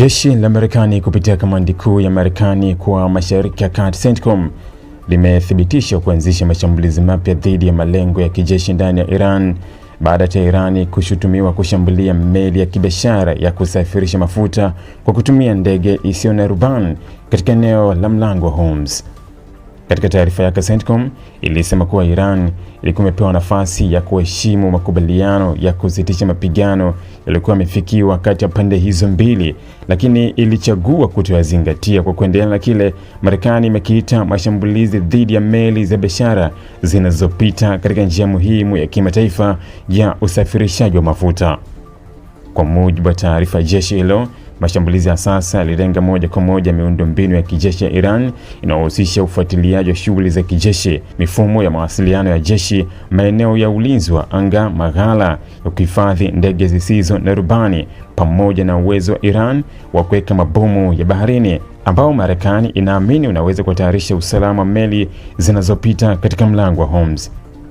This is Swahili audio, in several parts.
Jeshi la Marekani kupitia kamandi kuu ya Marekani kwa Mashariki ya Kati CENTCOM limethibitisha kuanzisha mashambulizi mapya dhidi ya malengo ya kijeshi ndani ya Iran baada ya Iran kushutumiwa kushambulia meli ya kibiashara ya kusafirisha mafuta kwa kutumia ndege isiyo na rubani katika eneo la Mlango wa Hormuz. Katika taarifa yake, CENTCOM ilisema kuwa Iran ilikuwa imepewa nafasi ya kuheshimu makubaliano ya kusitisha mapigano yaliyokuwa yamefikiwa kati ya pande hizo mbili, lakini ilichagua kutoyazingatia kwa kuendelea na kile Marekani imekiita mashambulizi dhidi ya meli za biashara zinazopita katika njia muhimu ya kimataifa ya usafirishaji wa mafuta. Kwa mujibu wa taarifa ya jeshi hilo, mashambulizi ya sasa yalilenga moja kwa moja miundombinu ya kijeshi ya Iran inayohusisha ufuatiliaji wa shughuli za kijeshi, mifumo ya mawasiliano ya jeshi, maeneo ya ulinzi wa anga, maghala ya kuhifadhi ndege zisizo na rubani, pamoja na uwezo wa Iran wa kuweka mabomu ya baharini ambao Marekani inaamini unaweza kuhatarisha usalama wa meli zinazopita katika Mlango wa Hormuz.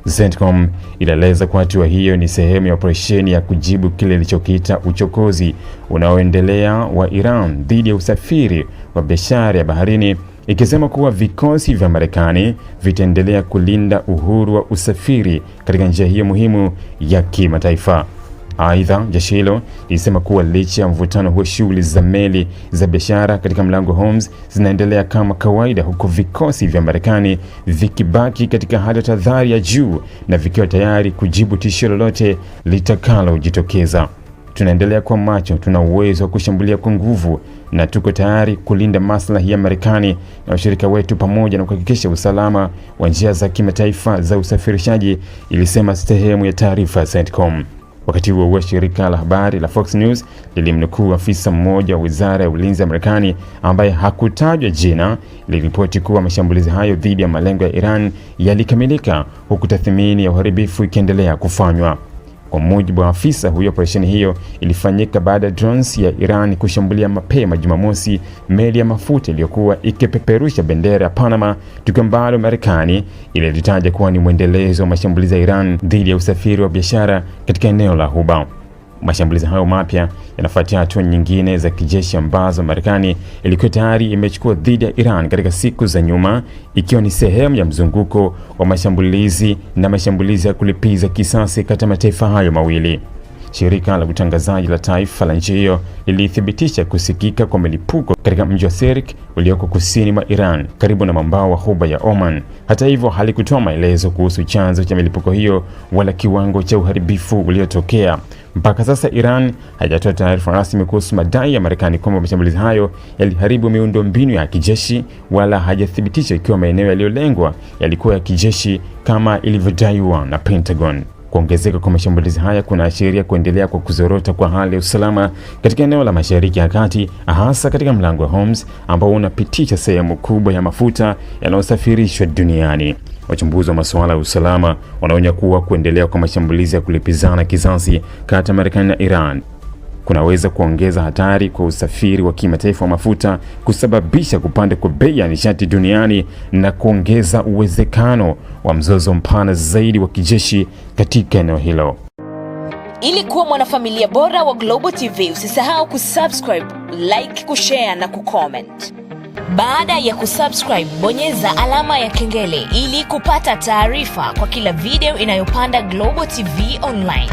CENTCOM inaeleza kuwa hatua hiyo ni sehemu ya operesheni ya kujibu kile ilichokiita uchokozi unaoendelea wa Iran dhidi ya usafiri wa biashara ya baharini, ikisema kuwa vikosi vya Marekani vitaendelea kulinda uhuru wa usafiri katika njia hiyo muhimu ya kimataifa. Aidha, jeshi hilo lilisema kuwa licha ya mvutano huo, shughuli za meli za biashara katika Mlango wa Hormuz zinaendelea kama kawaida, huku vikosi vya Marekani vikibaki katika hali ya tahadhari ya juu na vikiwa tayari kujibu tishio lolote litakalojitokeza. Tunaendelea kwa macho, tuna uwezo wa kushambulia kwa nguvu na tuko tayari kulinda maslahi ya Marekani na washirika wetu pamoja na kuhakikisha usalama wa njia za kimataifa za usafirishaji, ilisema sehemu ya taarifa ya CENTCOM. Wakati huo shirika la habari la Fox News lilimnukuu afisa mmoja wa Wizara ya Ulinzi ya Marekani ambaye hakutajwa jina, liliripoti kuwa mashambulizi hayo dhidi ya malengo ya Iran yalikamilika huku tathmini ya uharibifu ikiendelea kufanywa. Kwa mujibu wa afisa huyo, operesheni hiyo ilifanyika baada ya drones ya Iran kushambulia mapema Jumamosi meli ya mafuta iliyokuwa ikipeperusha bendera ya Panama, tukio ambalo Marekani ililitaja kuwa ni mwendelezo wa mashambulizi ya Iran dhidi ya usafiri wa biashara katika eneo la Ghuba. Mashambulizi hayo mapya yanafuatia hatua nyingine za kijeshi ambazo Marekani ilikuwa tayari imechukua dhidi ya Iran katika siku za nyuma, ikiwa ni sehemu ya mzunguko wa mashambulizi ya kulipiza kisasi kati ya mataifa hayo mawili. Shirika la utangazaji la taifa la nchi hiyo lilithibitisha kusikika kwa milipuko katika mji wa Sirik ulioko kusini mwa Iran karibu na mwambao wa Ghuba ya Oman. Hata hivyo, halikutoa maelezo kuhusu chanzo cha milipuko hiyo wala kiwango cha uharibifu uliotokea. Mpaka sasa Iran haijatoa taarifa rasmi kuhusu madai ya Marekani kwamba mashambulizi hayo yaliharibu miundombinu ya kijeshi, wala hajathibitisha ikiwa maeneo yaliyolengwa yalikuwa ya kijeshi kama ilivyodaiwa na Pentagon. Kuongezeka kwa mashambulizi haya kunaashiria kuendelea kwa kuzorota kwa hali ya usalama katika eneo la Mashariki ya Kati, hasa katika Mlango wa Hormuz ambao unapitisha sehemu kubwa ya mafuta yanayosafirishwa duniani. Wachambuzi wa masuala ya usalama wanaonya kuwa kuendelea kwa mashambulizi ya kulipizana kisasi kati ya Marekani na Iran kunaweza kuongeza hatari kwa usafiri wa kimataifa wa mafuta, kusababisha kupanda kwa bei ya nishati duniani na kuongeza uwezekano wa mzozo mpana zaidi wa kijeshi katika eneo hilo. Ili kuwa mwanafamilia bora wa Global TV, usisahau kusubscribe, like, kushare na kucomment. Baada ya kusubscribe, bonyeza alama ya kengele ili kupata taarifa kwa kila video inayopanda Global TV Online.